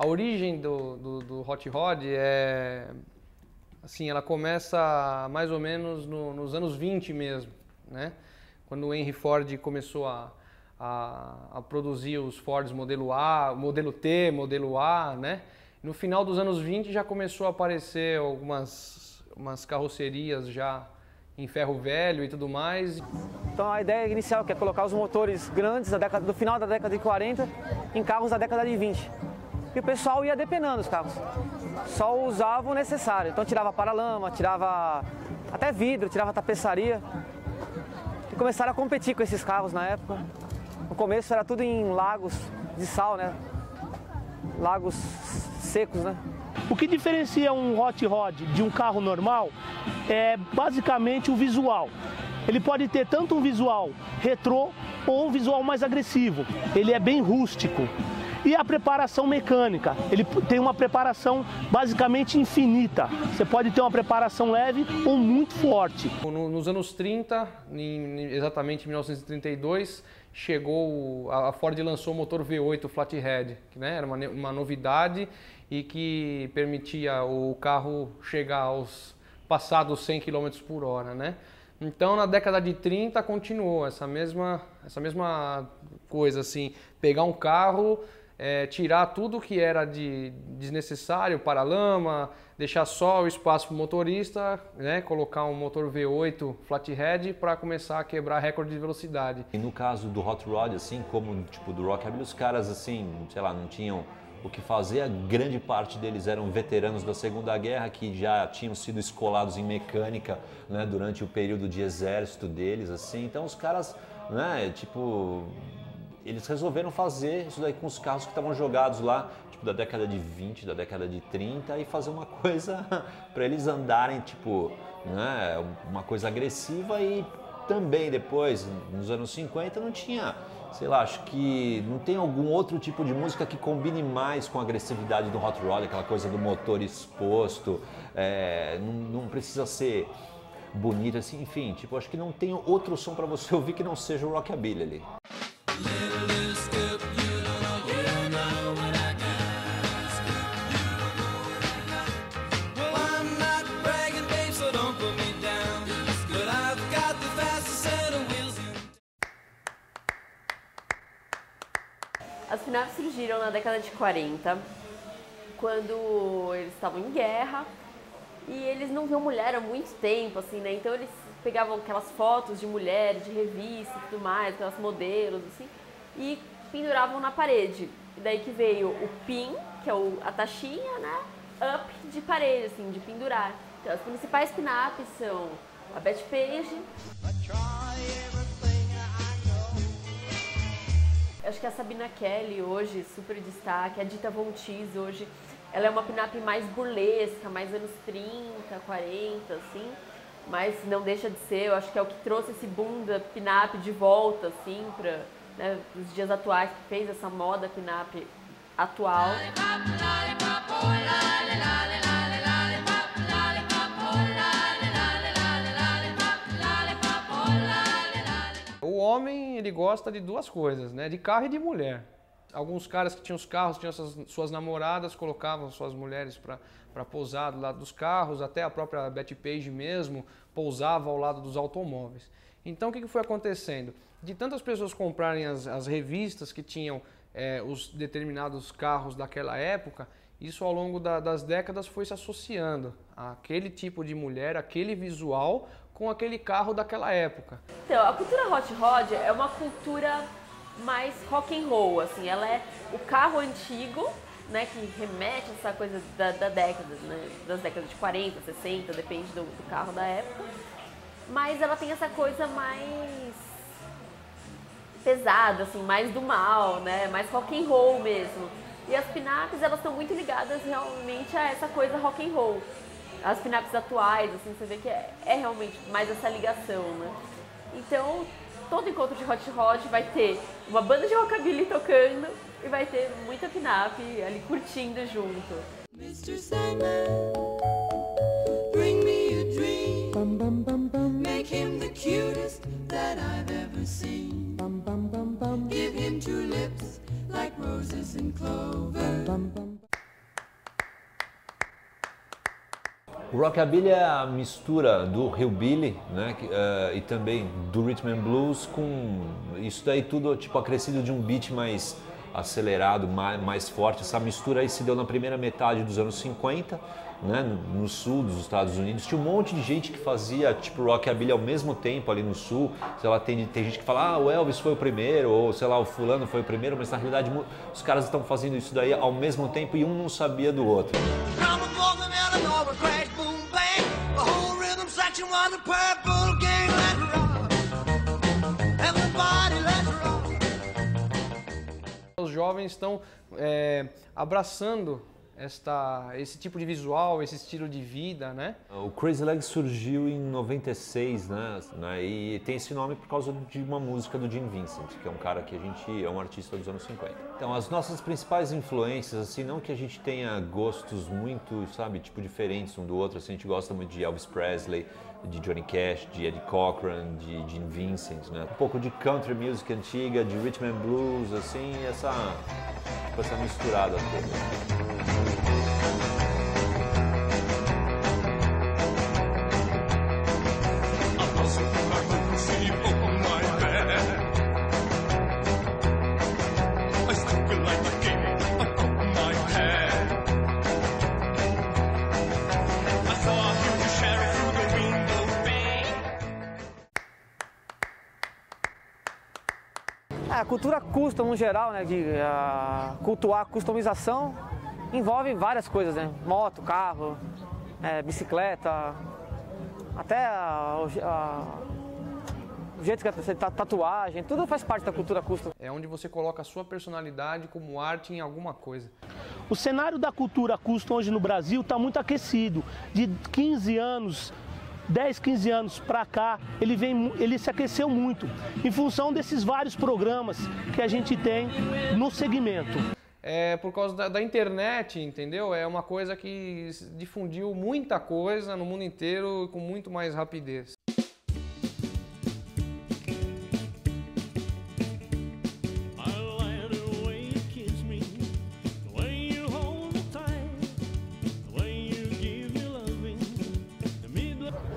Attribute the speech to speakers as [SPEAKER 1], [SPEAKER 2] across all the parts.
[SPEAKER 1] A origem do Hot Rod é, assim, ela começa mais ou menos nos anos 20 mesmo, né? Quando o Henry Ford começou a produzir os Fords modelo A, modelo T, modelo A, né? No final dos anos 20 já começou a aparecer umas carrocerias já em ferro velho e tudo mais.
[SPEAKER 2] Então a ideia inicial que é colocar os motores grandes do final da década de 40 em carros da década de 20. E o pessoal ia depenando os carros, só usava o necessário. Então tirava paralama, tirava até vidro, tirava tapeçaria. E começaram a competir com esses carros na época. No começo era tudo em lagos de sal, né? Lagos secos, né?
[SPEAKER 3] O que diferencia um Hot Rod de um carro normal é basicamente o visual. Ele pode ter tanto um visual retrô ou um visual mais agressivo. Ele é bem rústico. E a preparação mecânica, ele tem uma preparação basicamente infinita. Você pode ter uma preparação leve ou muito forte.
[SPEAKER 1] Nos anos 30, exatamente em 1932, a Ford lançou o motor V8 Flathead, que, né, era uma novidade e que permitia o carro chegar aos passados 100 km por hora, né? Então, na década de 30 continuou essa mesma coisa, assim, pegar um carro, tirar tudo que era de desnecessário, paralama, deixar só o espaço para o motorista, né, colocar um motor V8 Flathead para começar a quebrar recorde de velocidade.
[SPEAKER 4] E no caso do Hot Rod, assim como tipo do Rockabilly, os caras assim, sei lá, não tinham o que fazer, a grande parte deles eram veteranos da Segunda Guerra que já tinham sido escolados em mecânica, né, durante o período de exército deles, assim. Então os caras, né, tipo, eles resolveram fazer isso daí com os carros que estavam jogados lá, tipo, da década de 20, da década de 30, e fazer uma coisa para eles andarem, tipo, né, uma coisa agressiva. E também depois, nos anos 50, não tinha, sei lá, acho que não tem algum outro tipo de música que combine mais com a agressividade do Hot Rod, aquela coisa do motor exposto, não precisa ser bonito, assim, enfim, tipo, acho que não tem outro som para você ouvir que não seja o Rockabilly ali.
[SPEAKER 5] As pin-ups surgiram na década de 40, quando eles estavam em guerra e eles não viam mulher há muito tempo, assim, né? Então eles pegavam aquelas fotos de mulheres, de revista e tudo mais, aquelas modelos, assim, e penduravam na parede. E daí que veio o pin, que é a taxinha, né? Up de parede, assim, de pendurar. Então as principais pin-ups são a Betty Page. Acho que a Sabina Kelly hoje, super destaque, a Dita Von Teese hoje, ela é uma pin-up mais burlesca, mais anos 30, 40, assim, mas não deixa de ser, eu acho que é o que trouxe esse boom da pin-up de volta, assim, para, né, os dias atuais, que fez essa moda pin-up atual.
[SPEAKER 1] O homem, ele gosta de duas coisas, né? De carro e de mulher. Alguns caras que tinham os carros, tinham suas namoradas, colocavam suas mulheres para pousar do lado dos carros, até a própria Betty Page mesmo pousava ao lado dos automóveis. Então o que foi acontecendo? De tantas pessoas comprarem as revistas que tinham os determinados carros daquela época, isso ao longo das décadas foi se associando àquele tipo de mulher, aquele visual com aquele carro daquela época.
[SPEAKER 5] Então, a cultura Hot Rod é uma cultura mais rock and roll, assim, ela é o carro antigo, né, que remete a essa coisa da década, né, das décadas de 40, 60, depende do carro da época, mas ela tem essa coisa mais pesada, assim, mais do mal, né, mais rock and roll mesmo. E as pin-ups, elas estão muito ligadas realmente a essa coisa rock and roll. As pin-ups atuais, assim, você vê que é realmente mais essa ligação, né? Então, todo encontro de Hot Rod vai ter uma banda de rockabilly tocando e vai ter muita pin-up ali curtindo junto. Mr. Sandman, bring me a dream. Bum, bum, bum, bum. Make him the cutest that I've ever seen. Bum, bum, bum, bum. Give him two lips like roses and clover. Bum, bum, bum.
[SPEAKER 4] O rockabilly é a mistura do hillbilly, né, e também do rhythm and blues com isso daí tudo tipo acrescido de um beat mais acelerado, mais forte. Essa mistura aí se deu na primeira metade dos anos 50, né, no sul dos Estados Unidos. Tinha um monte de gente que fazia tipo rockabilly ao mesmo tempo ali no sul. Sei lá, tem gente que fala, o Elvis foi o primeiro, ou sei lá, o fulano foi o primeiro, mas na realidade os caras estão fazendo isso daí ao mesmo tempo e um não sabia do outro.
[SPEAKER 1] Os jovens estão abraçando esse tipo de visual, esse estilo de vida, né?
[SPEAKER 4] O Crazy Legs surgiu em 96, né? E tem esse nome por causa de uma música do Gene Vincent, que é um cara que é um artista dos anos 50. Então, as nossas principais influências, assim, não que a gente tenha gostos muito, sabe, tipo, diferentes um do outro, assim, a gente gosta muito de Elvis Presley, de Johnny Cash, de Eddie Cochran, de Gene Vincent, né? Um pouco de country music antiga, de rhythm and blues, assim, essa misturada toda.
[SPEAKER 2] A cultura custom no geral, né, de cultuar a customização, envolve várias coisas, né? Moto, carro, bicicleta, até o jeito que você tatuagem, tudo faz parte da cultura custom.
[SPEAKER 1] É onde você coloca a sua personalidade como arte em alguma coisa.
[SPEAKER 3] O cenário da cultura custom hoje no Brasil está muito aquecido. De 15 anos, 10, 15 anos para cá, ele se aqueceu muito, em função desses vários programas que a gente tem no segmento.
[SPEAKER 1] É por causa da internet, entendeu? É uma coisa que difundiu muita coisa no mundo inteiro com muito mais rapidez.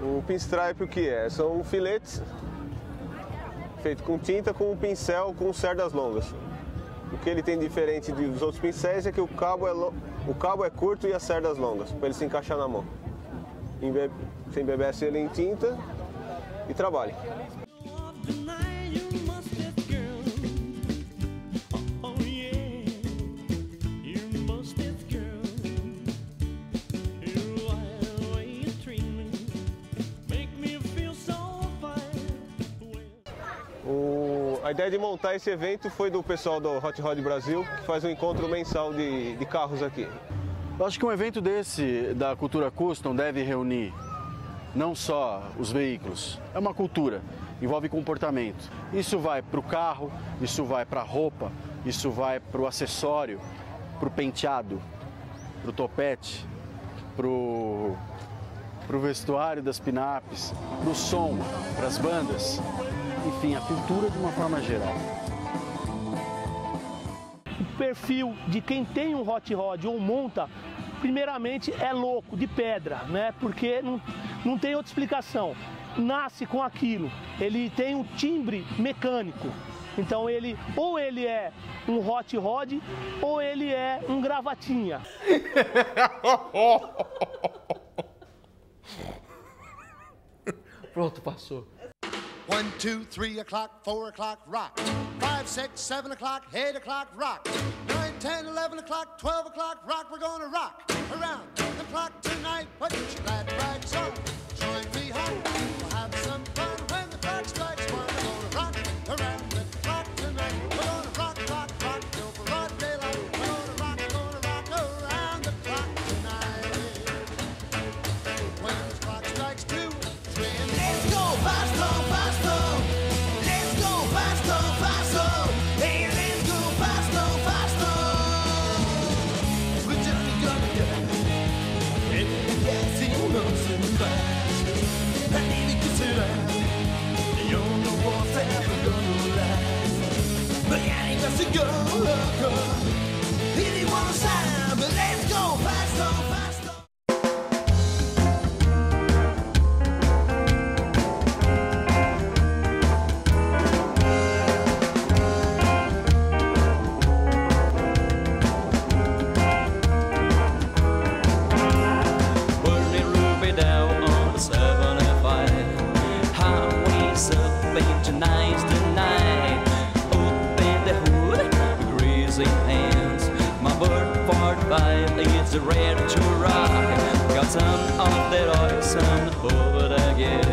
[SPEAKER 6] O pinstripe o que é? São filetes feitos com tinta, com um pincel, com cerdas longas. O que ele tem diferente dos outros pincéis é que o cabo é curto e as cerdas longas, para ele se encaixar na mão. Você embebece ele em tinta e trabalha. A ideia de montar esse evento foi do pessoal do Hot Rod Brasil, que faz um encontro mensal de carros aqui.
[SPEAKER 7] Eu acho que um evento desse, da cultura custom, deve reunir não só os veículos, é uma cultura, envolve comportamento. Isso vai para o carro, isso vai para a roupa, isso vai para o acessório, para o penteado, para o topete, para o vestuário das pinapes, para o som, para as bandas. Enfim, a cultura de uma forma geral.
[SPEAKER 3] O perfil de quem tem um hot rod ou monta, primeiramente é louco, de pedra, né? Porque não tem outra explicação. Nasce com aquilo, ele tem um timbre mecânico. Então ou ele é um hot rod ou ele é um gravatinha.
[SPEAKER 1] Pronto, passou.
[SPEAKER 8] 1, 2, 3 o'clock, 4 o'clock, rock. 5, 6, 7 o'clock, 8 o'clock, rock. 9, 10, 11 o'clock, 12 o'clock, rock. We're gonna rock around the clock tonight. Put your glad rags on, join me home. We'll have some fun when the clock strikes 1. We're gonna rock around the clock tonight. We're gonna rock, rock, rock till broad daylight. We're gonna rock around the clock tonight. When the clock strikes 2, 3, and let's go faster.
[SPEAKER 9] in hands. My bird 45 is ready to rock. Got some of that oil, some over again.